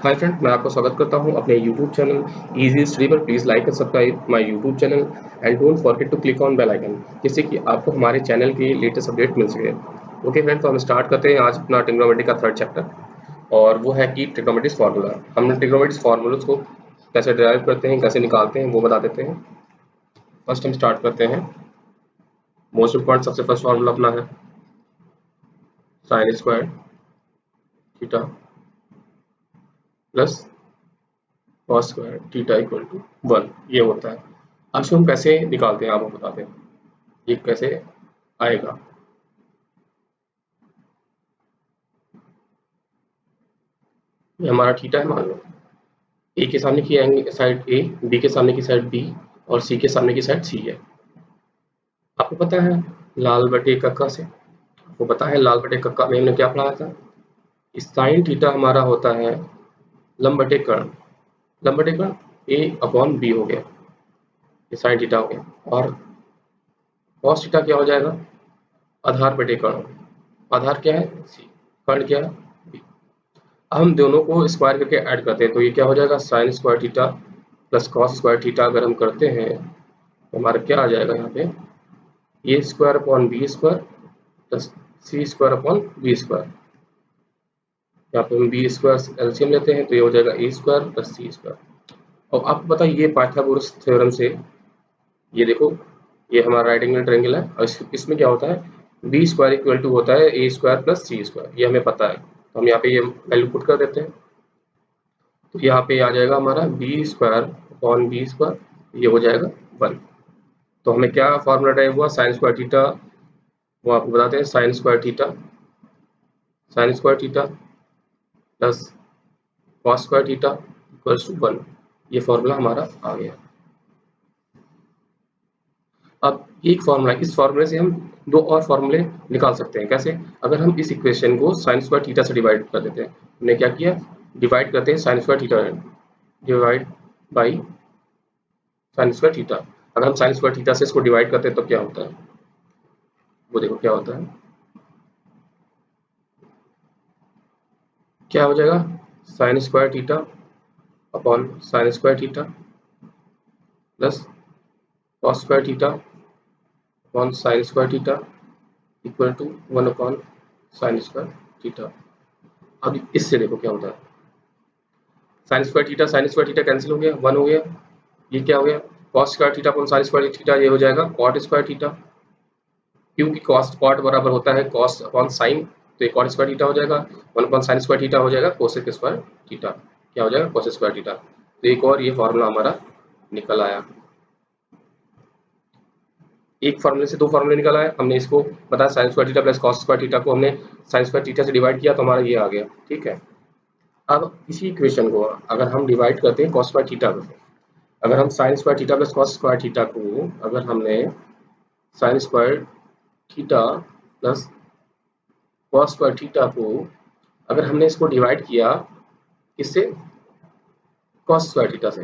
Hi friend, मैं आपका स्वागत करता हूं अपने यूट्यूब चैनल इजी स्टडी पर। Please like and subscribe my YouTube channel and don't forget to click on bell icon, जिससे कि आपको हमारे चैनल की लेटेस्ट अपडेट मिल सके। ओके फ्रेंड, तो हम स्टार्ट करते हैं आज अपना ट्रिग्नोमेट्री का थर्ड चैप्टर, और वो है कि ट्रिग्नोमेट्रीज फार्मूला। हम ट्रिग्नोमेट्रीज फार्मूलाज को कैसे डिराइव करते हैं, कैसे निकालते हैं, वो बता देते हैं। फर्स्ट हम स्टार्ट करते हैं। मोस्ट इम्पॉर्टेंट सबसे फर्स्ट फार्मूला अपना है sine square theta plus cos square theta equal to 1, ये होता है। अब इसको हम कैसे निकालते हैं आपको बताते हैं, ये कैसे आएगा। ये हमारा थीटा है, मान लो ए के सामने की साइड ए, बी के सामने की साइड बी और सी के सामने की साइड सी है। आपको पता है लाल बटे कक्का से, आपको पता है लाल बटे कक्का में हमने क्या पढ़ा था, साइन थीटा हमारा होता है लंब बटे कर्ण। लंब बटे कर्ण ए अपॉन बी हो गया, ये साइन थीटा हो गया। और कॉस थीटा क्या हो जाएगा, आधार बटे कर्ण। आधार क्या है सी, कर्ण क्या है बी। हम दोनों को स्क्वायर करके ऐड करते हैं तो ये क्या हो जाएगा, sine square theta plus cos square theta. अगर हम करते हैं तो हमारा क्या आ जाएगा, यहाँ पे a square upon b square plus c square upon b square. यहाँ पे हम बी स्क्वायर एलसीएम लेते हैं तो ये हो जाएगा ए स्क्वायर प्लस सी स्क्वायर। और आपको पता है ये पाइथागोरस थ्योरम से, ये देखो ये हमारा राइट एंगल ट्रायंगल है और इसमें क्या होता है, बी स्क्वायर इक्वल टू होता है ए स्क्वायर प्लस सी स्क्वायर, ये हमें पता है। तो हम यहाँ पे ये वैल्यू पुट कर देते हैं तो यहाँ पे आ जाएगा हमारा b square upon b square, ये हो जाएगा 1। तो हमें क्या फॉर्मूला ड्राइव हुआ, साइन स्क्वायर थीटा, वो आपको बताते हैं sine square theta plus cos square theta equals to 1, ये फॉर्मूला हमारा आ गया। अब एक फॉर्मूला, इस फॉर्मूले से हम दो और फॉर्मूले निकाल सकते हैं। कैसे, अगर हम इस इक्वेशन को साइन स्क्वायर थीटा से डिवाइड कर देते हैं, हमने क्या किया, डिवाइड करते हैं sine square theta divide by sine square theta. अगर हम साइन स्क्वायर थीटा से इसको डिवाइड करते हैं तो क्या होता है, वो देखो क्या होता है, क्या हो जाएगा, sine square theta upon sine square theta plus cos square theta upon sine square theta equal to 1 upon sine square theta. अब इससे देखो क्या होता है, साइन स्क्वायर थीटा कैंसिल हो गया, 1 हो गया। ये क्या हो गया, cos square theta upon sine square theta, ये हो जाएगा कॉट स्क्वायर थीटा, क्योंकि कॉस कॉट बराबर होता है कॉस अपॉन साइन, तो ये कॉट स्क्वायर थीटा हो जाएगा। 1 अपॉन साइन स्क्वायर थीटा हो जाएगा कोसेक स्क्वायर थीटा, क्या हो जाएगा कोसेक स्क्वायर थीटा। तो एक और ये फॉर्मूला हमारा निकल आया। एक फॉर्मूले से दो फॉर्मूले निकल आए, हमने इसको बताया sign square theta plus cos square theta को हमने साइन स्क्वायर थीटा से डिवाइड किया तो हमारा ये आ गया, ठीक है। अब इसी इक्वेशन को अगर हम डिवाइड करते हैं कॉस स्क्वायर थीटा को, अगर हम sign square theta plus cos square theta को, अगर हमने sign square theta plus cos square theta को अगर हमने इसको डिवाइड किया किससे, कॉस स्क्वायर थीटा से,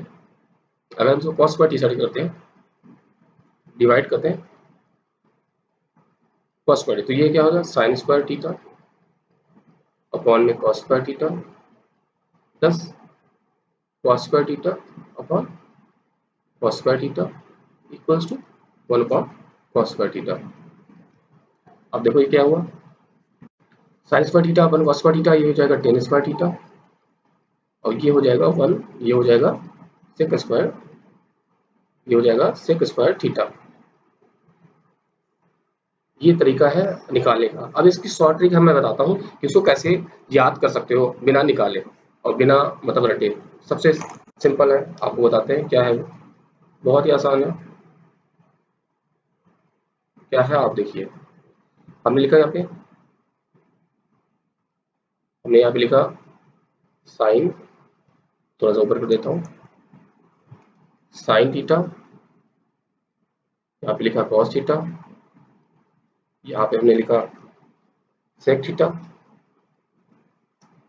अगर हम इसको कॉस स्क्वायर थीटा करते हैं, डिवाइड करते हैं कॉस स्क्वायर, तो ये क्या होगा, साइन स्क्वायर थीटा अपॉन में cos square theta plus cos square theta upon cos square theta equals to 1 upon cos square theta. अब देखो ये क्या हुआ, sine square theta upon cos square theta, ये हो जाएगा टेन स्क्वायर थीटा और ये हो जाएगा 1, ये हो जाएगा सेक स्क्वायर, ये हो जाएगा सेक स्क्वायर थीटा। ये तरीका है निकालने का। अब इसकी शॉर्ट ट्रिक मैं बताता हूँ कि इसको कैसे याद कर सकते हो बिना निकाले और बिना मतलब रटे। सबसे सिंपल है, आपको बताते हैं क्या है, बहुत ही आसान है। क्या है आप देखिए, हमने लिखा यहाँ पे, हमने यहाँ पे लिखा साइन, थोड़ा सा ऊपर कर देता हूँ, साइन थीटा, यहाँ पे लिखा कॉस थीटा, यहाँ पे हमने लिखा सेक थीटा,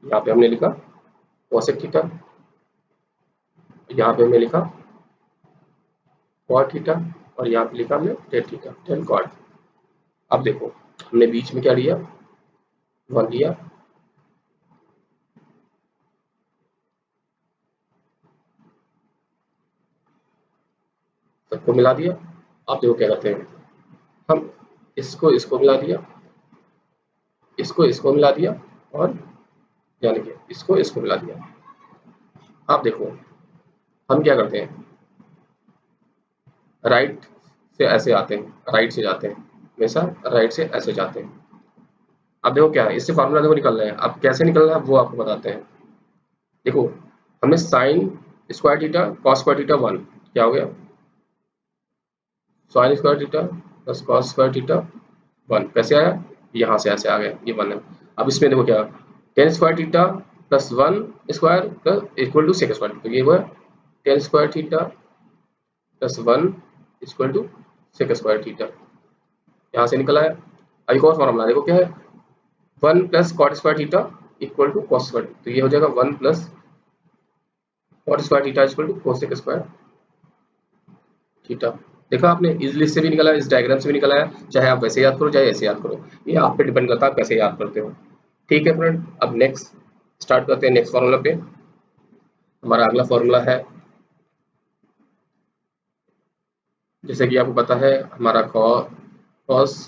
यहाँ पे हमने लिखा कॉसेक थीटा, यहाँ पे हमने लिखा कॉट थीटा और यहाँ पे लिखा हमने टेन थीटा, टेन कॉट। अब देखो हमने बीच में क्या लिया, 1 लिया, सबको मिला दिया। आप देखो क्या करते हैं, हम इसको इसको मिला दिया, इसको इसको मिला दिया, और यानी कि इसको इसको मिला दिया। आप देखो हम क्या करते हैं, राइट से ऐसे आते हैं, राइट से जाते हैं, हमेशा राइट से ऐसे जाते हैं। अब देखो क्या है, इससे फार्मूला देखो निकल रहा है। अब कैसे निकल रहा है वो आपको बताते हैं। देखो हमने sign square theta cos square theta 1 क्या हो गया, sign square theta plus cos square theta 1 कैसे आया, यहाँ से ऐसे आ गया, ये 1 है। अब इसमें देखो क्या, tan square theta plus 1 square plus equal to sec square, तो ये हुआ tan square theta plus 1 equal to sec square theta, यहाँ से निकला है। अब एक और फॉर्मूला देखो क्या है, 1 plus cot square theta equal to cos square, तो ये हो जाएगा 1 plus cot square theta equal to cosec square theta. देखा आपने, इजिली से भी निकला, इस डायग्राम से भी निकला है, चाहे आप वैसे याद करो चाहे ऐसे याद करो, ये आप पे डिपेंड करता है आप कैसे याद करते हो। ठीक है फ्रेंड, अब नेक्स्ट स्टार्ट करते हैं नेक्स्ट फॉर्मूला पे। हमारा अगला फॉर्मूला है, जैसे कि आपको पता है हमारा कॉस,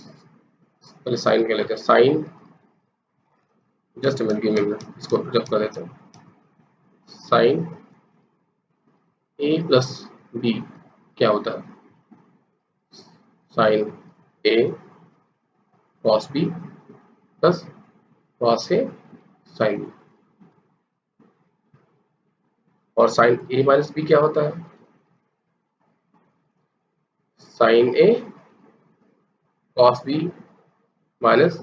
पहले साइन के लेते हैं, साइन जस्ट मिनट इसको जब कर देते हैं, साइन ए प्लस बी क्या होता है, sign a cos B plus cos A sine B, और साइन ए माइनस बी क्या होता है, sign a cos B minus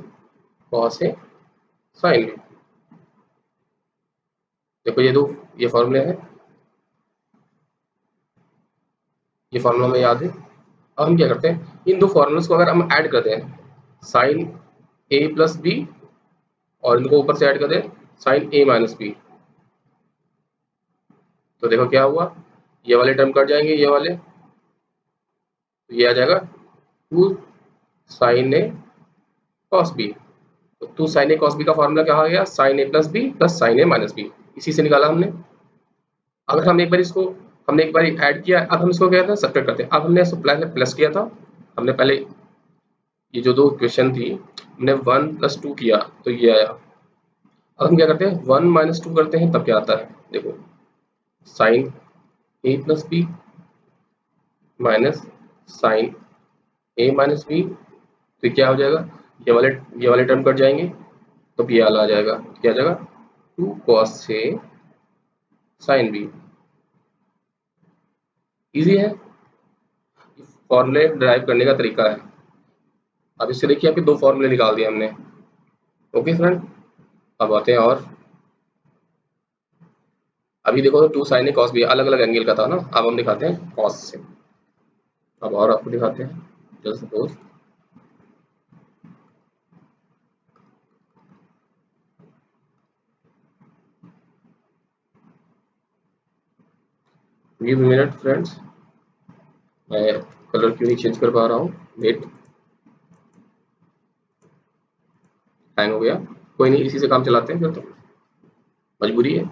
cos A sine B. देखो ये दो, ये फॉर्मूले हैं, ये फॉर्मूला में याद है। अब हम क्या करते हैं, इन दो फॉर्मूल्स को अगर हम ऐड करते हैं, साइन ए प्लस बी, और इनको ऊपर से ऐड कर दें साइन ए माइनस बी, तो देखो क्या हुआ, ये वाले टर्म कट जाएंगे, ये वाले, तो ये आ जाएगा 2 साइन ए कॉस बी। तो 2 साइन ए कॉस बी का फॉर्मूला क्या आ गया, sine a plus b plus sine a minus b, इसी से निकाला हमने। अगर हम एक बार इसको, हमने एक बार ऐड किया, अब हम इसको क्या करते हैं, सब्ट्रैक्ट करते हैं। अब हमने इसको पहले प्लस किया था, हमने पहले ये जो दो इक्वेशन थी हमने 1 प्लस 2 किया तो ये आया। अब हम क्या करते हैं, 1 माइनस 2 करते हैं, तब क्या आता है, देखो sign a plus B minus sign a minus B, तो क्या हो जाएगा, ये वाले टर्म कट जाएंगे, तो ये वाला आ जाएगा, क्या आ जाएगा 2 कॉस ए साइन बी। इजी है, फॉर्मूले ड्राइव करने का तरीका है। अब इससे देखिए आपके दो फॉर्मूले निकाल दिए हमने। ओके फ्रेंड, अब आते हैं, और अभी देखो 2 साइन ए कॉस बी अलग अलग एंगल का था ना, अब हम दिखाते हैं कॉस से। अब और आपको दिखाते हैं, just suppose give minute friends, मैं कलर क्यों नहीं चेंज कर पा रहा हूँ, वेट, हैंग हो गया, कोई नहीं, इसी से काम चलाते हैं फिर, तो मजबूरी है।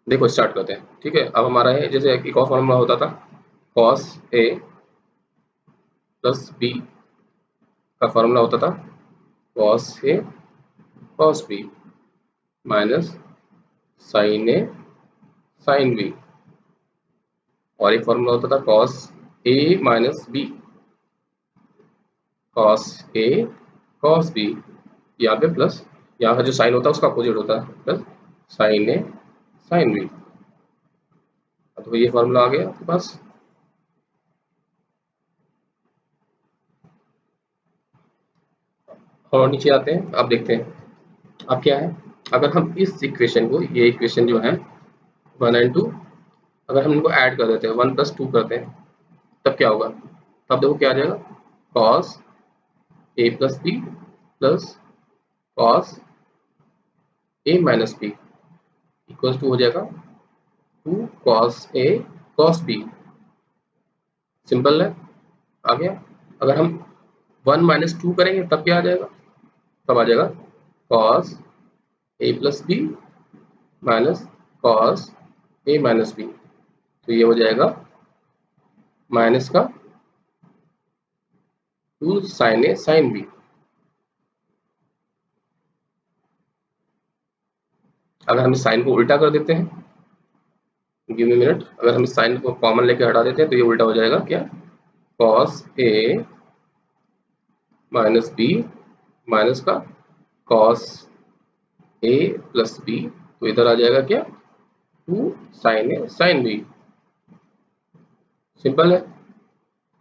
देखो स्टार्ट करते हैं, ठीक है। अब हमारा है, जैसे एक और फॉर्मूला होता था, कॉस ए प्लस बी का फॉर्मूला होता था cos a cos B minus sign A sine B, और एक फॉर्मूला होता था cos a minus B, cos a cos B, यहाँ पे प्लस, यहाँ का जो साइन होता है उसका अपोजिट होता है, प्लस साइन ए साइन बी। तो ये फॉर्मूला आ गया आपके पास। और नीचे आते हैं, अब देखते हैं अब क्या है, अगर हम इस इक्वेशन को, ये इक्वेशन जो है 1 एंड 2, अगर हम इनको ऐड कर देते हैं, 1 प्लस 2 करते हैं, तब क्या होगा, तब देखो क्या आ जाएगा, cos a plus b plus cos a minus b equal to हो जाएगा 2 cos a cos b. Simple है, आ गया। अगर हम 1 माइनस 2 करेंगे तब क्या आ जाएगा, तब आ जाएगा cos a plus B minus cos a minus B. तो ये हो जाएगा माइनस का 2 साइन ए साइन बी। अगर हम इस साइन को उल्टा कर देते हैं, गिव मी मिनट, अगर हम इस साइन को कॉमन लेके हटा देते हैं तो ये उल्टा हो जाएगा क्या, cos a minus B minus का कॉस ए प्लस बी। तो इधर आ जाएगा क्या, 2 साइन ए साइन बी। सिंपल है।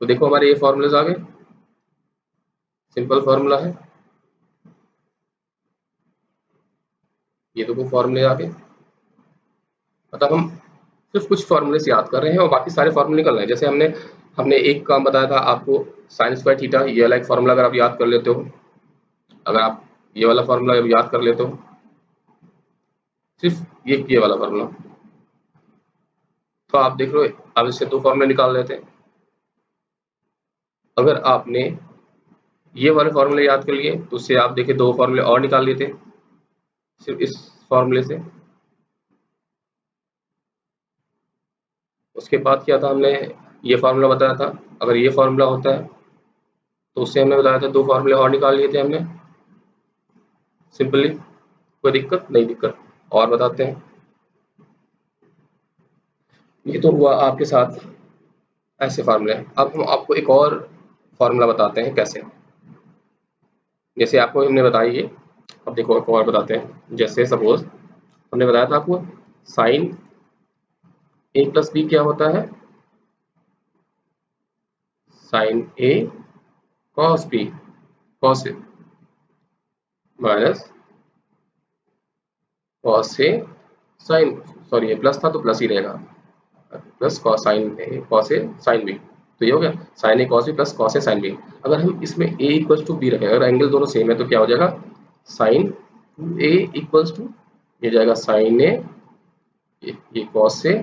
तो देखो हमारे ये फॉर्मूलेज आ गए, सिंपल फॉर्मूला है ये, देखो फॉर्मूले आ गए। मतलब हम सिर्फ कुछ फॉर्मूले से याद कर रहे हैं और बाकी सारे फॉर्मूले निकल रहे हैं। जैसे हमने हमने एक काम बताया था आपको, साइन स्क्वायर थीटा, ये वाला एक फॉर्मूला अगर आप याद कर लेते हो, अगर आप ये वाला फॉर्मूला याद कर लेते हो, सिर्फ ये वाला फॉर्मूला, तो आप देख लो आप इससे 2 फॉर्मूले निकाल लेते हैं। अगर आपने ये वाले फॉर्मूले याद कर लिए तो उससे आप देखिए 2 फॉर्मूले और निकाल लेते सिर्फ इस फॉर्मूले से। उसके बाद क्या था, हमने ये फार्मूला बताया था, अगर ये फार्मूला होता है तो उससे हमने बताया था 2 फार्मूले और निकाल लिए थे हमने सिंपली। कोई दिक्कत नहीं, दिक्कत और बताते हैं। ये तो हुआ आपके साथ ऐसे फार्मूले। अब हम आपको एक और फार्मूला बताते हैं कैसे, जैसे आपको हमने बताई ये, अब देखो एक और बताते हैं। जैसे सपोज हमने बताया था आपको साइन ए प्लस बी क्या होता है, sign a cos B, cos a minus cos A sign, sorry ये प्लस था तो प्लस ही रहेगा, plus cos sine a cos A sine B. तो ये हो गया sine a cos B plus cos A sine B. अगर हम इसमें ए इक्वल्स टू बी रखें, अगर एंगल दोनों सेम है तो क्या हो जाएगा, साइन ए इक्वल्स टू, ये जाएगा साइन ए, ये कॉस ए,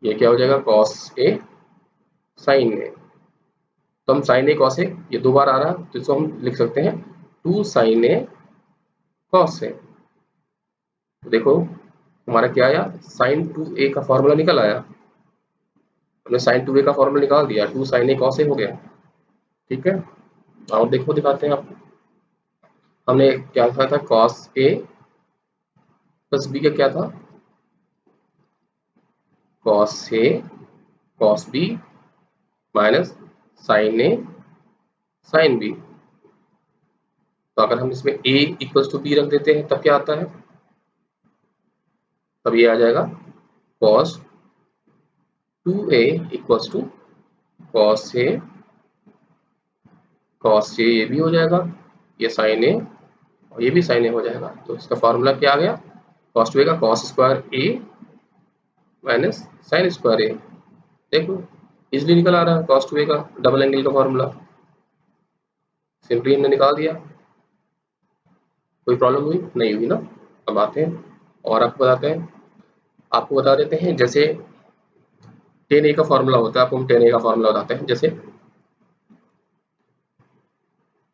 ये क्या हो जाएगा कॉस ए साइन ए। तो हम साइन ए कॉस ए, ये 2 बार आ रहा है तो इसको हम लिख सकते हैं 2 साइन ए कॉस ए। तो देखो हमारा क्या आया, साइन 2a का फॉर्मूला निकल आया, हमने साइन 2a का फॉर्मूला निकाल दिया, 2 साइन ए कॉस ए हो गया। ठीक है, और देखो दिखाते हैं आपको। हमने क्या था कॉस ए प्लस बी का क्या था, cos a cos B minus sign A sine B. तो अगर हम इसमें a इक्वल्स टू बी रख देते हैं तब क्या आता है, तब ये आ जाएगा cos 2a equals to cos a cos a, ये भी हो जाएगा, ये साइन ए और ये भी साइन ए हो जाएगा। तो इसका फॉर्मूला क्या आ गया, कॉस 2a का कॉस स्क्वायर ए माइनस साइन स्क्वायर ए। देखो इजिली निकल आ रहा है कॉस 2a का डबल एंगल का फॉर्मूला, सिंपली हमने निकाल दिया। कोई प्रॉब्लम हुई नहीं हुई ना। अब आते हैं और आपको बताते हैं, आपको बता देते हैं जैसे 10a का फॉर्मूला होता है, आपको हम 10a का फॉर्मूला बताते हैं। जैसे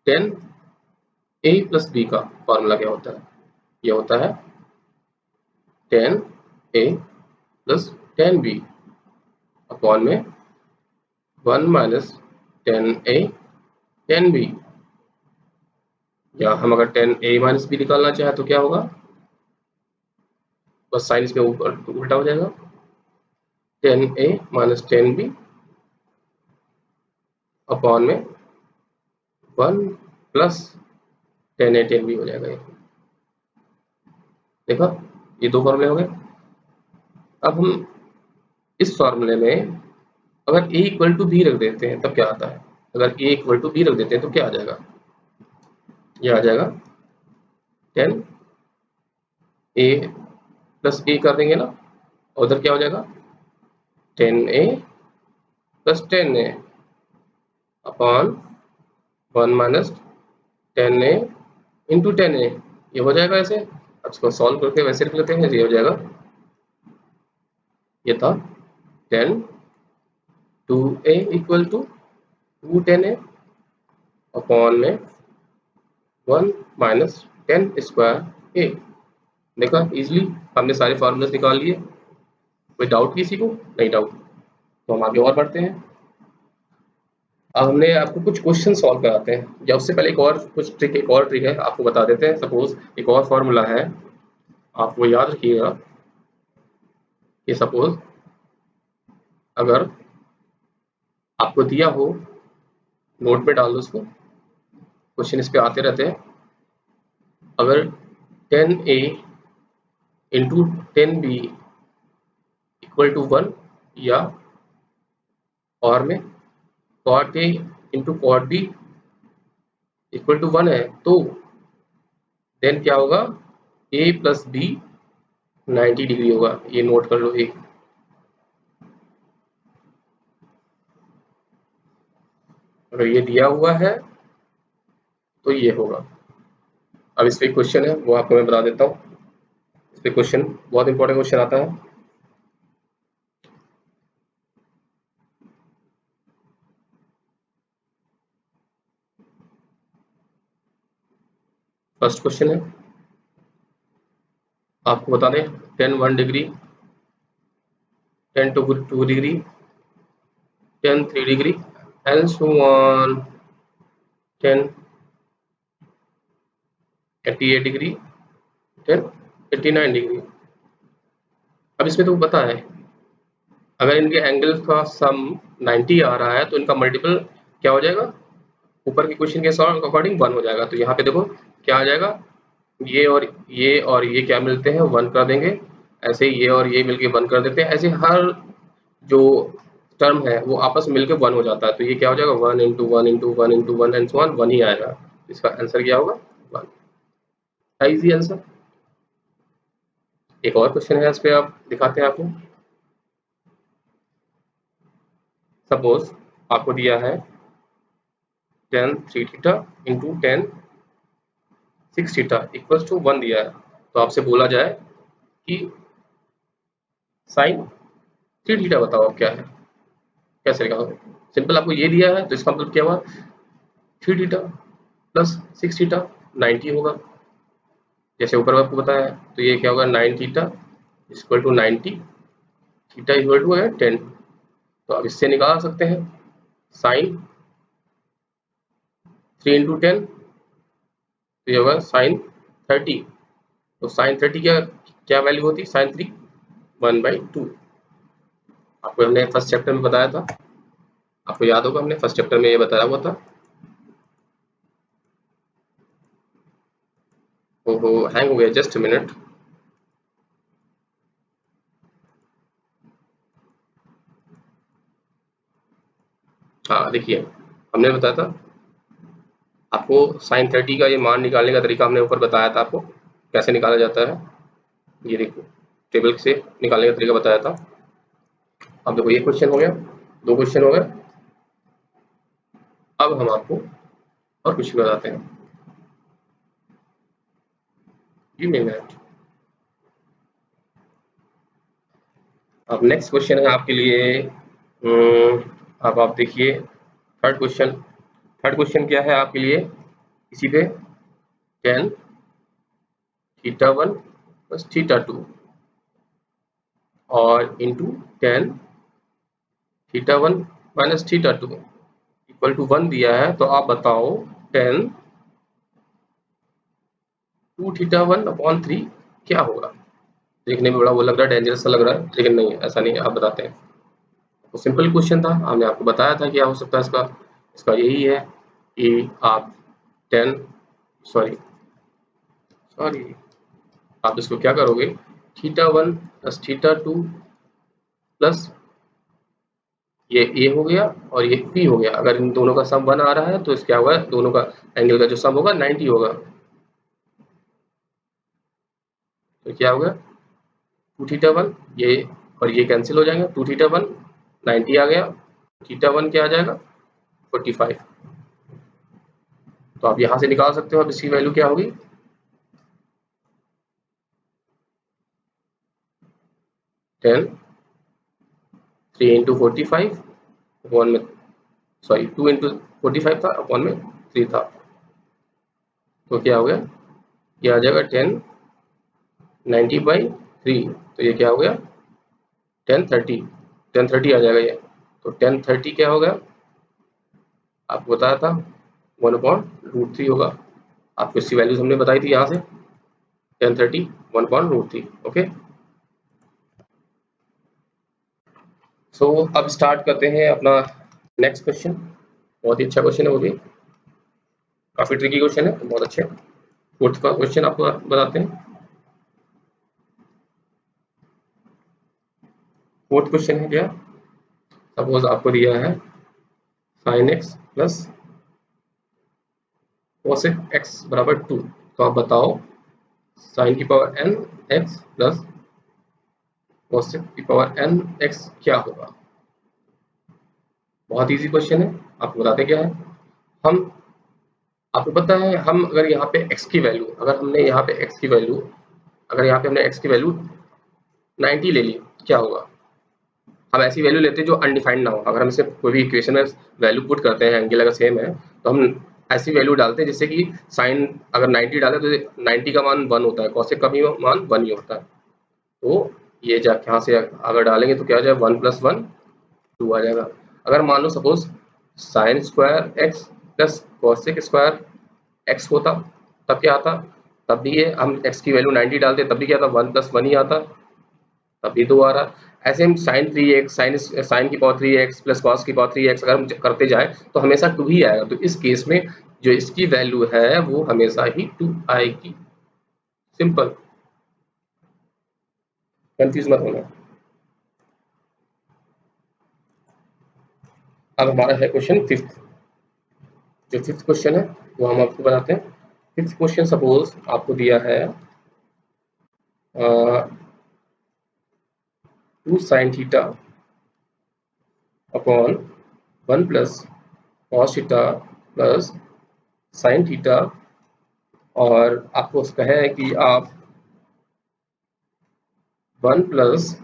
10a प्लस बी का फॉर्मूला क्या होता है, ये होता है 10a प्लस 10b अपॉन में 1 माइनस 10a 10b। या हम अगर 10a माइनस बी निकालना चाहे तो क्या होगा, बस साइन इसमें ऊपर उल्टा हो जाएगा, 10a माइनस 10b अपॉन में 1 प्लस 10a 10b हो जाएगा। ये देखा, ये 2 फॉर्मूले हो गए। अब हम इस फॉर्मूले में अगर a इक्वल टू बी रख देते हैं तब क्या आता है, अगर a इक्वल टू बी रख देते हैं तो क्या आ जाएगा, ये आ जाएगा 10a प्लस a कर देंगे ना, उधर क्या हो जाएगा 10a plus 10a upon 1 minus 10a into 10a। ये हो जाएगा ऐसे। अब इसको सॉल्व करके वैसे लिख लेते हैं, ये हो जाएगा, ये था 10 2a equal to 2 10a upon में 1 माइनस 10 स्क्वायर ए। देखा इजीली हमने सारे फार्मूले निकाल लिए। कोई डाउट किसी को? नहीं डाउट, तो हम आगे और बढ़ते हैं। अब हमने आपको कुछ क्वेश्चन सॉल्व कराते हैं, या उससे पहले एक और ट्रिक है आपको बता देते हैं। सपोज एक और फार्मूला है, आपको याद रखिएगा कि सपोज अगर आपको दिया हो, नोट पे डाल दो उसको, क्वेश्चन इस पे आते रहते हैं। अगर 10a into 10b equal to 1, या और में cot a into cot b equal to 1 है, तो देन क्या होगा, a प्लस b 90 डिग्री होगा। ये नोट कर लो। एक अगर ये दिया हुआ है तो ये होगा। अब इस पे क्वेश्चन है, वो आपको मैं बता देता हूँ। इस पे क्वेश्चन बहुत इंपॉर्टेंट क्वेश्चन आता है। फर्स्ट क्वेश्चन है, आपको बता दें 10 1 degree, 10 2 degree, 10 3 degree and so on, 10 88 degree, 10 89 degree. अब इसमें तो पता है अगर इनके एंगल का सम 90 आ रहा है तो इनका मल्टीपल क्या हो जाएगा, ऊपर के क्वेश्चन के अकॉर्डिंग 1 हो जाएगा। तो यहाँ पे देखो क्या आ जाएगा, ये और ये क्या मिलते हैं, 1 कर देंगे। ऐसे ही ये और ये मिलके 1 कर देते हैं। ऐसे हर जो टर्म है वो आपस में मिलकर 1 हो जाता है। तो ये क्या हो जाएगा, 1 into 1 into 1 into 1 and so on, 1 ही आएगा। इसका आंसर क्या होगा, 1। Easy answer. एक और क्वेश्चन है, इस पे आप दिखाते हैं आपको। सपोज आपको दिया है 10 3 theta into 10 6 theta equal to 1 दिया है। तो आपसे बोला जाए कि साइन 3 थीटा बताओ क्या है, कैसे निकालोगे। सिंपल, आपको ये दिया है तो इसका मतलब क्या हुआ, 3 थीटा प्लस 6 थीटा 90 होगा, जैसे ऊपर आपको बताया है। तो ये क्या होगा, 9 theta equal to 90, theta equal to है 10। तो आप इससे निकाल सकते हैं साइन 3 इंटू 10, तो ये होगा साइन 30। तो साइन 30 क्या क्या वैल्यू होती है, साइन 3 1/2। आपको हमने फर्स्ट चैप्टर में बताया था, आपको याद होगा हमने फर्स्ट चैप्टर में ये बताया हुआ था। ओहो हैंग हो गया, जस्ट मिनट। हाँ देखिए, हमने बताया था आपको साइन 30 का ये मान निकालने का तरीका हमने ऊपर बताया था आपको कैसे निकाला जाता है। ये देखो टेबल से निकालने का तरीका बताया था। अब देखो ये क्वेश्चन हो गया, 2 क्वेश्चन हो गए। अब हम आपको और कुछ बताते हैं। Give me minute. अब नेक्स्ट क्वेश्चन है आपके लिए। अब आप देखिए थर्ड क्वेश्चन। थर्ड क्वेश्चन क्या है आपके लिए, इसी पे 10 थीटा 1 प्लस थीटा 2 और into 10 theta 1 minus theta 2 equal to 1 दिया है। तो आप बताओ 10 2 थीटा 1 अपॉन 3 क्या होगा। देखने में बड़ा वो लग रहा है, डेंजरस सा लग रहा है, लेकिन नहीं ऐसा नहीं है। आप बताते हैं, तो सिंपल क्वेश्चन था, हमने आपको बताया था क्या हो सकता है इसका। इसका यही है कि आप 10 सॉरी सॉरी आप इसको क्या करोगे, थीटा 1 प्लस थीटा 2 प्लस ये ए हो गया और ये पी हो गया। अगर इन दोनों का सम 1 आ रहा है तो इसका क्या होगा, दोनों का एंगल का जो सम होगा 90 होगा। तो क्या होगा 2 थीटा 1, ये और ये कैंसिल हो जाएंगे, 2 थीटा 1 90 आ गया, थीटा 1 क्या आ जाएगा 45। तो आप यहाँ से निकाल सकते हो। अब इसकी वैल्यू क्या होगी, 10 3 इंटू 45 अपॉन में, सॉरी 2 इंटू 45 था अपॉन में 3 था, तो क्या हो गया, ये आ जाएगा 1090/3, तो ये क्या हो गया 1030, 1030 आ जाएगा ये। तो 1030 क्या होगा, आपको बताया था 1/√3 होगा। आपको इसकी वैल्यूज हमने बताई थी यहाँ से, 1030 1/√3। ओके, सो अब स्टार्ट करते हैं अपना नेक्स्ट क्वेश्चन। बहुत ही अच्छा क्वेश्चन है, वो भी काफी ट्रिकी क्वेश्चन है, बहुत अच्छे। फोर्थ का क्वेश्चन आपको बताते हैं। फोर्थ क्वेश्चन है क्या, सपोज आपको दिया है sin x plus cosec x बराबर 2, तो आप बताओ sin की power n x plus cosec की पावर n x क्या होगा। बहुत इजी क्वेश्चन है, आपको बताते क्या है। हम आपको पता है, हम अगर यहाँ पे x की वैल्यू, अगर हमने यहाँ पे x की वैल्यू, अगर यहाँ पे हमने x की वैल्यू 90 ले ली, क्या होगा। हम ऐसी वैल्यू लेते हैं जो अनडिफाइंड ना हो। अगर हम इसे कोई भी इक्वेशन में वैल्यू पुट करते हैं, एंगल अगर सेम है, तो हम ऐसी वैल्यू डालते हैं जिससे कि साइन अगर 90 डाले तो 90 का मान 1 होता है, कॉसेक का भी मान 1 ही होता है। तो ये जा यहाँ से अगर डालेंगे तो क्या आ जाएगा, 1 + 1 2 आ जाएगा। अगर मान लो suppose sine square x plus cosec square x होता, तब क्या आता, तब भी ये हम एक्स की वैल्यू 90 डालते तब भी क्या आता, 1 + 1 ही आता, तब भी 2 आ रहा। ऐसे हम साइन 3x साइन की पावर 3x प्लस कॉस की पावर 3x अगर हम करते जाएं तो हमेशा 2 ही आएगा। तो इस केस में जो इसकी वैल्यू है वो हमेशा ही 2 आएगी। सिंपल, कंफ्यूज मत होना। अब हमारा है क्वेश्चन फिफ्थ। जो फिफ्थ क्वेश्चन है वो हम आपको बताते हैं। फिफ्थ क्वेश्चन सपोज आपको दिया है 2 sin theta upon 1 plus cos theta plus sine theta, और आपको कहे है कि आप 1 plus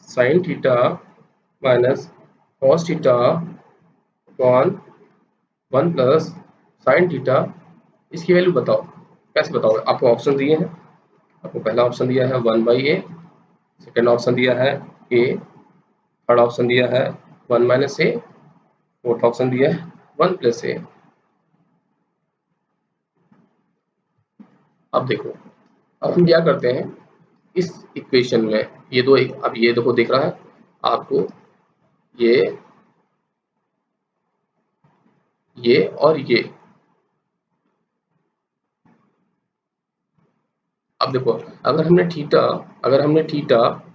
sine theta minus cos theta upon 1 plus sine theta, इसकी वैल्यू बताओ। कैसे बताओगे, आपको ऑप्शन दिए हैं। आपको पहला ऑप्शन दिया है 1/a, सेकेंड ऑप्शन दिया है a, थर्ड ऑप्शन दिया है 1 - a, फोर्थ ऑप्शन दिया है 1 + a। अब देखो, अब हम क्या करते हैं इस इक्वेशन में, ये दो अब ये देखो दिख रहा है आपको, ये और ये। अब देखो, अगर हमने थीटा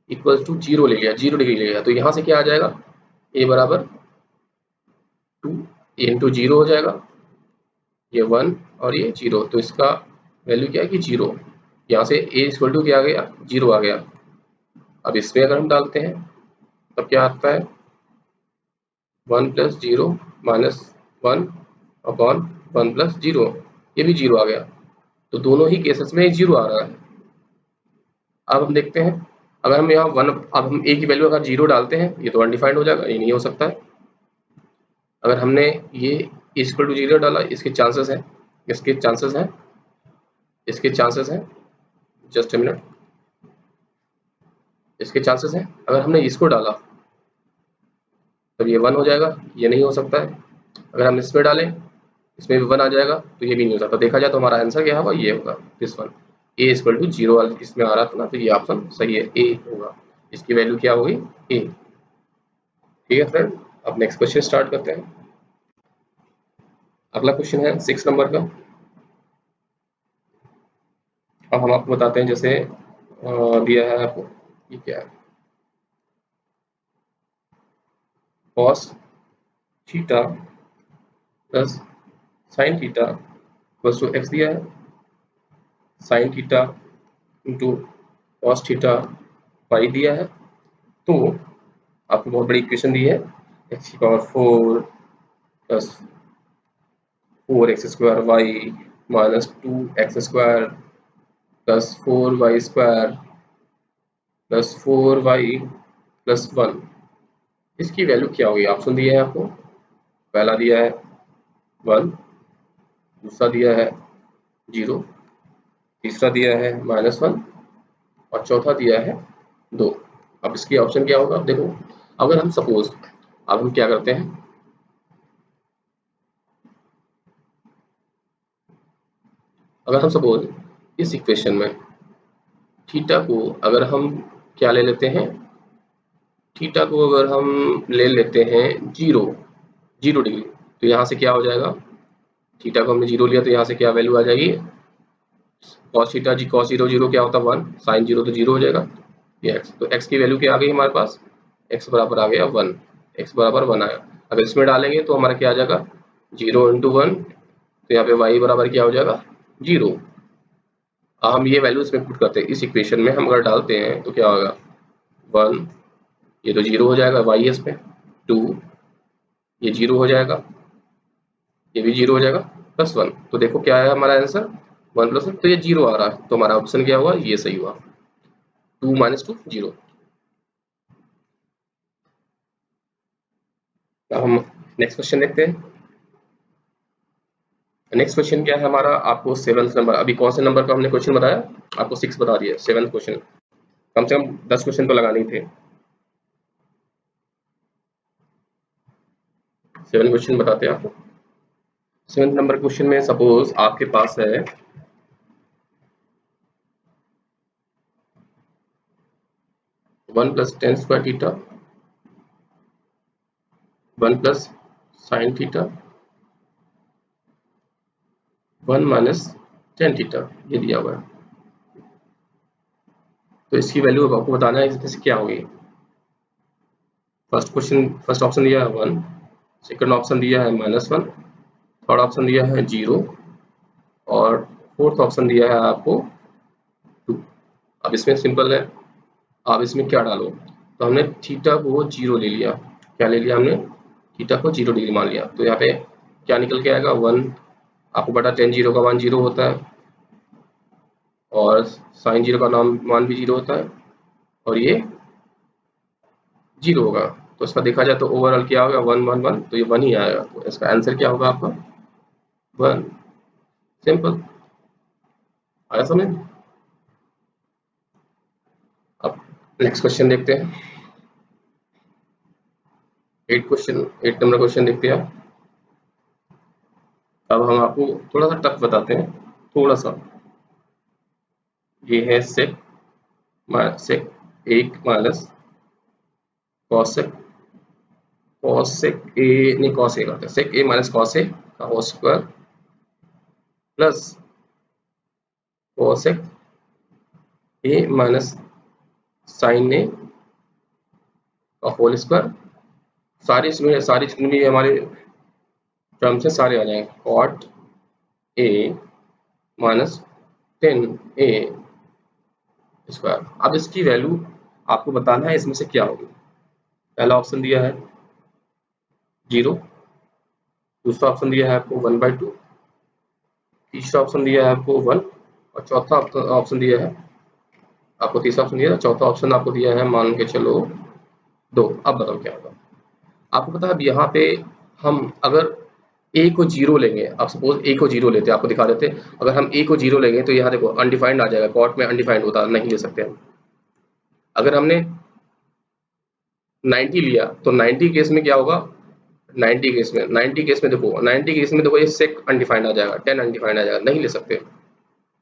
इक्वल टू 0 ले लिया, 0 डिग्री ले लिया, तो यहाँ से क्या आ जाएगा, a बराबर 2 a इंटू 0 हो जाएगा, ये 1 और ये 0, तो इसका वैल्यू क्या है कि 0। यहाँ से a इक्वल टू क्या आ गया, 0 आ गया। अब इसमें अगर हम डालते हैं तब क्या आता है, 1 + 0 माइनस 1 अपॉन 1 + 0, ये भी 0 आ गया। तो दोनों ही केसेस में 0 आ रहा है। अब हम देखते हैं, अगर हम यहाँ 1, अब हम a की वैल्यू अगर 0 डालते हैं, ये तो अनडिफाइंड हो जाएगा, ये नहीं हो सकता है। अगर हमने ये इक्वल टू 0 डाला, इसके चांसेस हैं, इसके चांसेस हैं, इसके चांसेस हैं, जस्ट ए मिनट, इसके चांसेस हैं। अगर हमने इसको डाला तब ये 1 हो जाएगा, ये नहीं हो सकता है। अगर हम इसमें डालें, इसमें भी 1 आ जाएगा, तो ये भी नहीं हो सकता। देखा जाए तो हमारा आंसर क्या होगा, ये होगा this one, a equal to 0 वाला इसमें आ रहा था ना, तो ये ऑप्शन सही है, a होगा। इसकी वैल्यू क्या होगी, a। ठीक है फ्रेंड, अब नेक्स्ट क्वेश्चन स्टार्ट करते हैं। अगला क्वेश्चन है 6 नंबर का। अब हम आपको बताते हैं, जैसे दिया है आपको, ये क्या है, cos theta plus sine theta equal to x दिया है, sine theta into cos theta y दिया है। तो आपको बहुत बड़ी इक्वेशन दी है, x की power 4 plus 4x² y minus 2x² plus 4y² plus 4y plus 1, इसकी वैल्यू क्या होगी। ऑप्शन दिए हैं आपको, पहला दिया है 1, दूसरा दिया है 0, तीसरा दिया है -1 और चौथा दिया है 2। अब इसकी ऑप्शन क्या होगा? देखो, अगर हम सपोज, अब हम क्या करते हैं, अगर हम सपोज इस इक्वेशन में थीटा को अगर हम क्या ले लेते हैं, थीटा को अगर हम ले लेते हैं 0 डिग्री, तो यहाँ से क्या हो जाएगा, थीटा को हमने 0 लिया तो यहाँ से क्या वैल्यू आ जाएगी, cos थीटा जी, cos 0 क्या होता है 1, sin 0 तो 0 हो जाएगा, ये x, तो x की वैल्यू क्या आ गई हमारे पास, x बराबर आ गया 1, x बराबर 1 आया। अगर इसमें डालेंगे तो हमारा क्या आ जाएगा 0 × 1, तो यहाँ पे y बराबर क्या हो जाएगा 0। हम ये वैल्यू इसमें पुट करते हैं, इस इक्वेशन में हम अगर डालते हैं तो क्या होगा 1, ये तो 0 हो जाएगा, y इस पे 2, ये 0 हो जाएगा, ये भी 0 हो जाएगा, +1, तो देखो क्या है हमारा आंसर 1 + 1, तो ये 0 आ रहा है, तो हमारा ऑप्शन क्या हुआ, ये सही हुआ, 2 - 2 0। अब हम नेक्स्ट क्वेश्चन देखते हैं। नेक्स्ट क्वेश्चन क्या है हमारा, आपको 7th नंबर, अभी कौन से नंबर का हमने क्वेश्चन बताया, आपको 6 बता दिया, 7th क्वेश्चन, कम से कम 10 क्वेश्चन तो लगाने ही थे। 7 क्वेश्चन बताते हैं आपको। 7th नंबर क्वेश्चन में सपोज आपके पास है 1 + tan² theta, 1 + sin theta, 1 - tan theta, ये दिया हुआ है। तो इसकी वैल्यू आपको बताना है इसमें से क्या होगी। फर्स्ट ऑप्शन दिया है 1, सेकंड ऑप्शन दिया है -1, थर्ड ऑप्शन दिया है 0 और फोर्थ ऑप्शन दिया है आपको 2। अब इसमें सिंपल है, आप इसमें क्या डालो, तो हमने थीटा को 0 ले लिया, क्या ले लिया हमने, थीटा को 0 डिग्री मान लिया, तो यहाँ पे क्या निकल के आएगा 1, आपको बटा tan 0 का मान 0 होता है और sin 0 का मान भी 0 होता है और ये 0 होगा, तो इसका देखा जाए तो ओवरऑल क्या होगा 1 1 1, तो ये 1 ही आएगा, तो इसका आंसर क्या होगा आपका 1। सिंपल, आया समझ। अब नेक्स्ट क्वेश्चन देखते हैं, 8 नंबर क्वेश्चन देखते हैं। अब हम आपको थोड़ा सा टफ बताते हैं, थोड़ा सा, ये है sec 1 माइनस cos a नहीं cos a करते हैं, sec a minus cos a का whole square plus cos a minus sin a का होल स्क्वायर, सारी जितनी भी हमारे टर्म्स है सारे आ जाएंगे, cot a minus tan a square. अब इसकी वैल्यू आपको बताना है इसमें से क्या होगी। पहला ऑप्शन दिया है 0, दूसरा ऑप्शन दिया है आपको 1/2, तीसरा ऑप्शन दिया है आपको 1 और चौथा ऑप्शन दिया है आपको, तीसरा ऑप्शन दिया है, चौथा ऑप्शन आपको दिया है मान के चलो 2। अब बताओ क्या होगा। आपको पता है अब यहाँ पे हम अगर a को 0 लेंगे, आप सपोज a को 0 लेते, आपको दिखा देते, अगर हम a को 0 लेंगे तो यहाँ देखो अनडिफाइंड आ जाएगा, कॉट में अनडिफाइंड होता नहीं ले सकते हम। अगर हमने 90 लिया तो 90 केस में क्या होगा, 90 केस में देखो 90 केस में देखो ये सेक अनडिफाइंड आ जाएगा, 10 अनडिफाइंड आ जाएगा, नहीं ले सकते।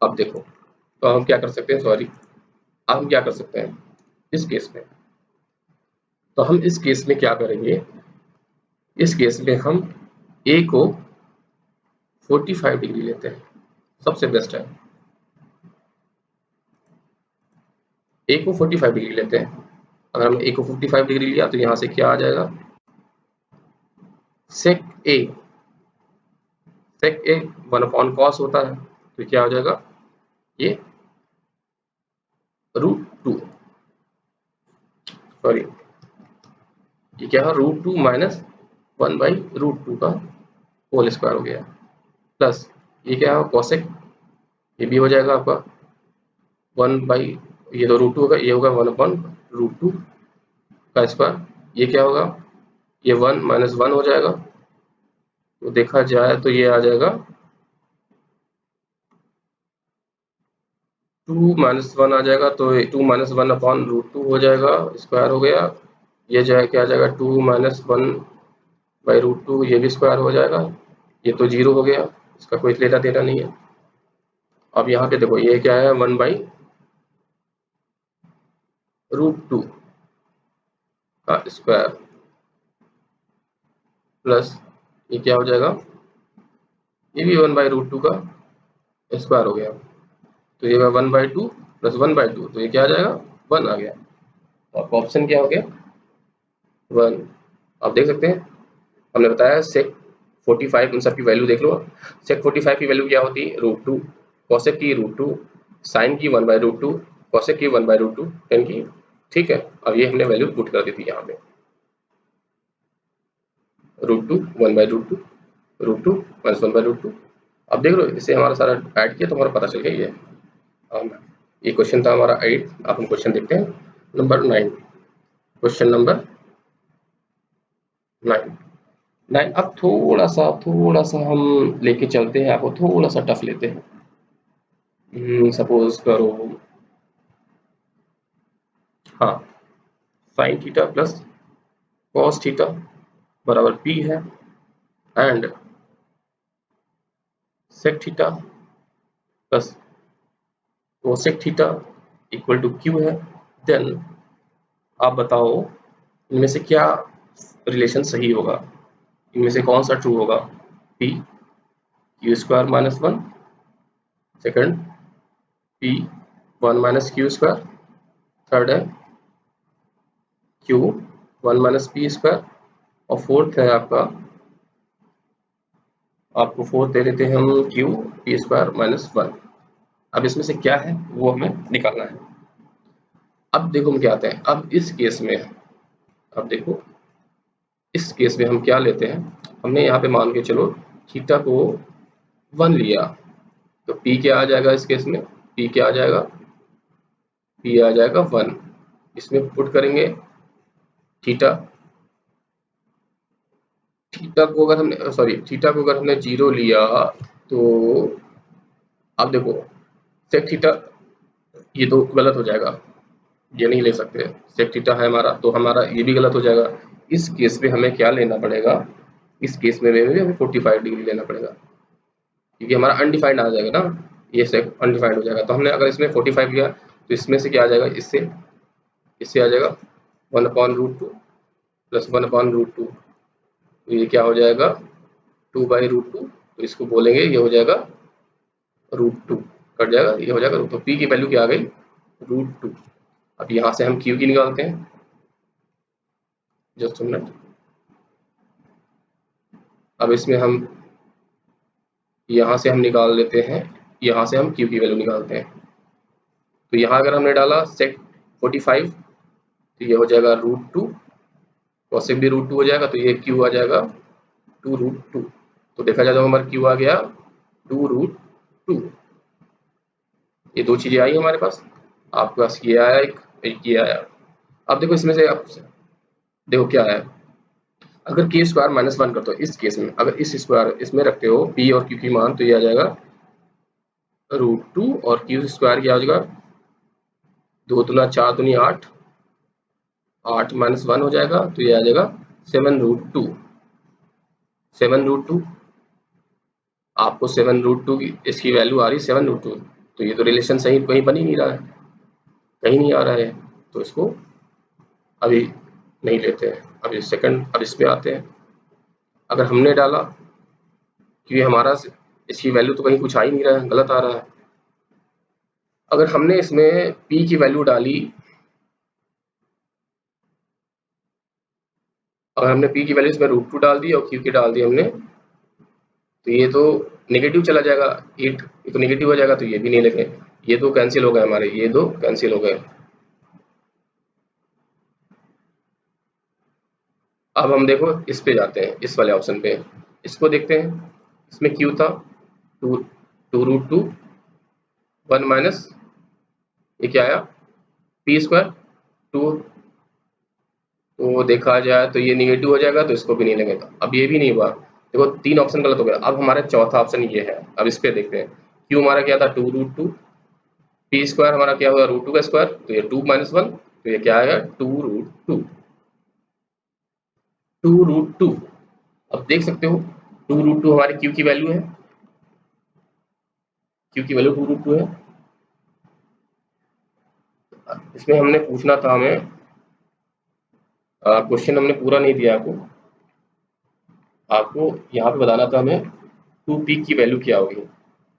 अब देखो तो हम क्या कर सकते हैं, सॉरी अब हम क्या कर सकते हैं इस केस में, तो हम इस केस में क्या करेंगे, इस केस में हम a को 45 डिग्री लेते हैं, सबसे बेस्ट है, a को 45 डिग्री लेते हैं। अगर हम a को 45 डिग्री लिया तो यहाँ से क्या आ जाएगा, sec a 1/cos होता है, तो क्या हो जाएगा ये √2, सॉरी ये क्या है √2 माइनस 1/√2 का होल स्क्वायर हो गया, प्लस ये क्या है कॉसेक, ये भी हो जाएगा आपका 1 ये तो √2 होगा, ये होगा 1/√2 का स्क्वायर, ये क्या होगा ये 1 - 1 हो जाएगा, तो देखा जाए तो ये आ जाएगा 2 माइनस 1 आ जाएगा, तो 2 माइनस 1 अपॉन रूट 2 हो जाएगा, स्क्वायर हो गया। ये जो है क्या आ जाएगा, 2 माइनस 1 बाई रूट 2, ये भी स्क्वायर हो जाएगा। ये तो 0 हो गया, इसका कोई लेना देना नहीं है। अब यहाँ पे देखो ये क्या है, 1 बाई रूट 2 का स्क्वायर प्लस ये क्या हो जाएगा, ये भी 1 बाई रूट 2 का स्क्वायर हो गया। तो ये 1/2 प्लस 1/2, तो ये क्या आ जाएगा, 1 आ गया। और ऑप्शन क्या हो गया, 1। आप देख सकते हैं, हमने बताया सेक 45, उन सब की वैल्यू देख लो। सेक 45 की वैल्यू क्या होती है, रूट 2, कॉसेक की रूट 2, साइन की 1/√2, कॉसेक की 1/√2, टेन की। ठीक है, अब ये हमने वैल्यू पुट कर दी थी यहाँ पे, √2 1/√2, √2 माइनस 1/√2। अब देख लो, इसे हमारा सारा ऐड किया तो हमारा पता चल गया ये। ये क्वेश्चन था हमारा 8। अब हम क्वेश्चन देखते हैं नंबर 9। Question number 9। 9 अब थोड़ा सा हम लेके चलते हैं, आपको थोड़ा सा टफ लेते हैं। सपोज करो, हाँ, sine theta plus cos theta बराबर पी है, and sec theta plus cosec theta equal to q है। देन आप बताओ इनमें से क्या रिलेशन सही होगा, इनमें से कौन सा ट्रू होगा, P Q square minus 1, second P 1 minus Q square, third है क्यू 1 माइनस पी स्क्वायर, और फोर्थ है आपको फोर्थ दे देते हैं हम, क्यू पी स्क्वायर माइनस 1। अब इसमें से क्या है वो हमें निकालना है। अब देखो हम क्या आते हैं, अब इस केस में, अब देखो इस केस में हम क्या लेते हैं, हमने यहाँ पे मान के चलो थीटा को 1 लिया, तो पी क्या आ जाएगा इस केस में, पी क्या आ जाएगा, पी आ जाएगा 1। इसमें पुट करेंगे थीटा, थीटा को अगर हमने थीटा को अगर हमने 0 लिया, तो अब देखो सेक थीटा, ये तो गलत हो जाएगा, ये नहीं ले सकते, सेक थीटा है हमारा, तो हमारा ये भी गलत हो जाएगा। इस केस में हमें क्या लेना पड़ेगा, इस केस में भी हमें 45 डिग्री लेना पड़ेगा, क्योंकि हमारा अनडिफाइंड आ जाएगा ना, ये सेक अनडिफाइंड हो जाएगा। तो हमने अगर इसमें 45 लिया तो इसमें से क्या आ जाएगा, इससे इससे आ जाएगा 1/√2 प्लस 1/√2, तो ये क्या हो जाएगा, 2/√2, तो इसको बोलेंगे ये हो जाएगा √2, कट जाएगा, ये हो जाएगा √2। तो पी की वैल्यू क्या आ गई, √2। अब यहाँ से हम क्यू की निकालते हैं, जस्ट मिनट। अब इसमें हम यहाँ से हम निकाल लेते हैं, यहाँ से हम क्यू की वैल्यू निकालते हैं। तो यहाँ अगर हमने डाला सेक 45, तो ये हो जाएगा √2, कॉसेक भी √2 हो जाएगा, तो ये क्यू आ जाएगा 2√2। तो देखा जाए तो हमारा क्यू आ गया 2√2। ये दो चीजें आई हमारे पास, आपके पास ये आया, एक ये आया। अब देखो इसमें से, अब देखो क्या है, अगर के स्क्वायर माइनस 1 करते हो इस केस में, अगर इस स्क्वायर इसमें रखते हो पी और क्यू की मान, तो ये आ जाएगा √2, और क्यू स्क्वायर क्या हो जाएगा, 2 दूना 4 दूनी 8, 8 माइनस 1 हो जाएगा, तो ये आ जाएगा 7√2। 7√2, आपको 7√2 की इसकी वैल्यू आ रही है 7√2, तो ये तो रिलेशन सही कहीं बन ही नहीं रहा है, कहीं नहीं आ रहा है, तो इसको अभी नहीं लेते हैं। अभी सेकंड, अब इस पे आते हैं। अगर हमने डाला, क्योंकि हमारा इसकी वैल्यू तो कहीं कुछ आ ही नहीं रहा है, गलत आ रहा है। अगर हमने इसमें p की वैल्यू डाली, अगर हमने p की वैल्यू इसमें √2 डाल दी और q की डाल दी हमने, तो ये तो नेगेटिव चला जाएगा, 8 ये तो नेगेटिव हो जाएगा, तो ये भी नहीं लगे, ये दो कैंसिल हो गए हमारे, ये दो कैंसिल हो गए। अब हम देखो इस पे जाते हैं, इस वाले ऑप्शन पे, इसको देखते हैं। इसमें q था 2√2, 1 माइनस ये क्या आया, पी स्क्वायर 2, तो देखा जाए तो ये निगेटिव हो जाएगा, तो इसको भी नहीं लगेगा। अब ये भी नहीं हुआ, देखो 3 ऑप्शन गलत हो गया। अब हमारा चौथा ऑप्शन ये है, अब इस पे देखते हैं। क्यू हमारा क्या था, 2√2, पी स्क्वायर हमारा क्या हुआ, रूट 2 का स्क्वायर, तो ये 2 माइनस 1, तो ये क्या आएगा 2 रूट 2, 2 रूट 2। अब देख सकते हो 2 रूट 2 हमारे क्यू की वैल्यू है, क्यू की वैल्यू 2 रूट 2 है। इसमें हमने पूछना था हमें, क्वेश्चन हमने पूरा नहीं दिया आपको, आपको यहाँ पे बताना था हमें 2p की वैल्यू क्या होगी,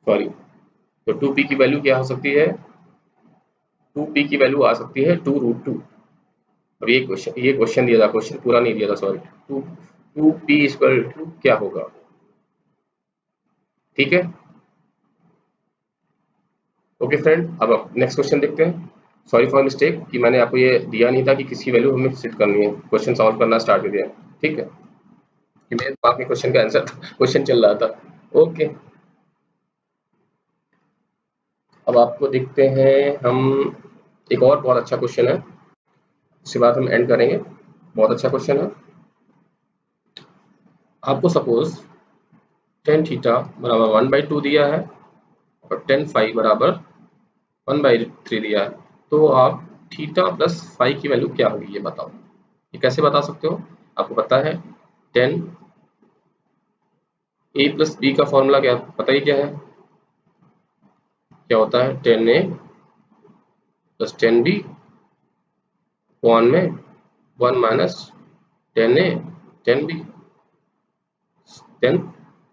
सॉरी, तो 2p की वैल्यू क्या हो सकती है, 2p की वैल्यू आ सकती है 2 रूट 2। अब ये क्वेश्चन दिया था, क्वेश्चन पूरा नहीं दिया था, सॉरी, 2p इक्वल टू क्या होगा, ठीक है। ओके फ्रेंड, अब नेक्स्ट क्वेश्चन देखते हैं। सॉरी फॉर मिस्टेक कि मैंने आपको ये दिया नहीं था कि किसकी वैल्यू हमें सेट करनी है, क्वेश्चन सॉल्व करना स्टार्ट कर दिया, ठीक है, कि मेरे दिमाग में क्वेश्चन का आंसर क्वेश्चन चल रहा था। ओके, अब आपको देखते हैं हम, एक और बहुत अच्छा क्वेश्चन है, उसके बाद हम एंड करेंगे। बहुत अच्छा क्वेश्चन है। आपको सपोज टेन थीटा बराबर 1/2 दिया है और टेन फाइव बराबर 1/3 दिया है, तो आप थीटा प्लस फाइव की वैल्यू क्या होगी ये बताओ। ये कैसे बता सकते हो, आपको पता है टेन ए प्लस बी का फॉर्मूला क्या पता ही क्या है, क्या होता है टेन ए प्लस टेन बी अपॉन में 1 माइनस टेन ए टेन बी। देन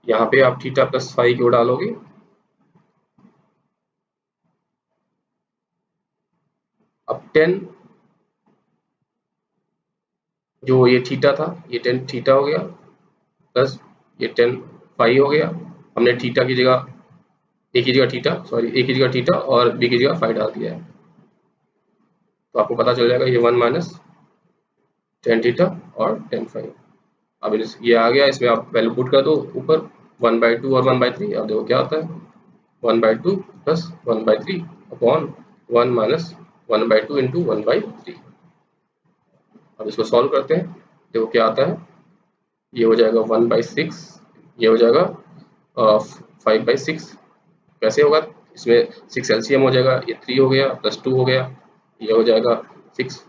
यहाँ पे आप थीटा प्लस फाइव क्यों डालोगे, अब टेन जो ये थीटा था ये टेन थीटा हो गया, प्लस ये टेन फाइव हो गया, हमने थीटा की जगह ए की जगह थीटा, सॉरी ए की जगह थीटा और बी की जगह फाइव डाल दिया है, तो आपको पता चल जाएगा ये 1 माइनस टेन थीटा और टेन फाइव। अब ये आ गया, इसमें आप वैल्यू पुट कर दो ऊपर 1/2 और 1/3, अब देखो क्या होता है 1/2 प्लस 1/3 अपॉन 1 माइनस 1/2 इंटू 1/3। अब इसको सॉल्व करते हैं, देखो क्या आता है, ये हो जाएगा 1/6, ये हो जाएगा 5/6। कैसे होगा, इसमें 6 एलसीएम हो जाएगा, ये 3 हो गया प्लस 2 हो गया, ये हो जाएगा 6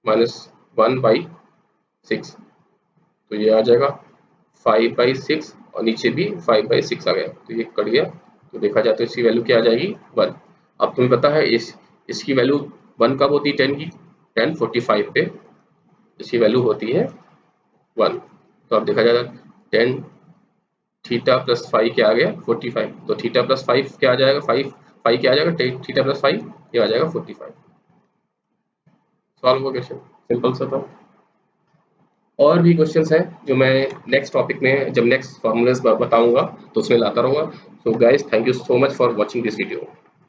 माइनस 1/6, तो ये आ जाएगा 5/6 और नीचे भी 5/6 आ गया, तो ये कट गया, तो देखा जाए तो इसकी वैल्यू क्या आ जाएगी 1। अब तुम्हें पता है इसकी वैल्यू 1 कब होती है, 10 की 10:45 पे इसकी वैल्यू होती है 1। तो अब देखा जाएगा 10 थीटा प्लस फाइव क्या आ गया 45, तो थीटा प्लस फाइव क्या आ जाएगा, फाइव फाइव क्या आ जाएगा थीटा प्लस फाइव, ये आ जाएगा 45। सॉल्व हो क्वेश्चन, सिंपल सा था। और भी क्वेश्चंस हैं जो मैं नेक्स्ट टॉपिक में जब नेक्स्ट फॉर्मूलाज बताऊंगा तो उसमें लाता रहूंगा। So guys, thank you so much for watching this video.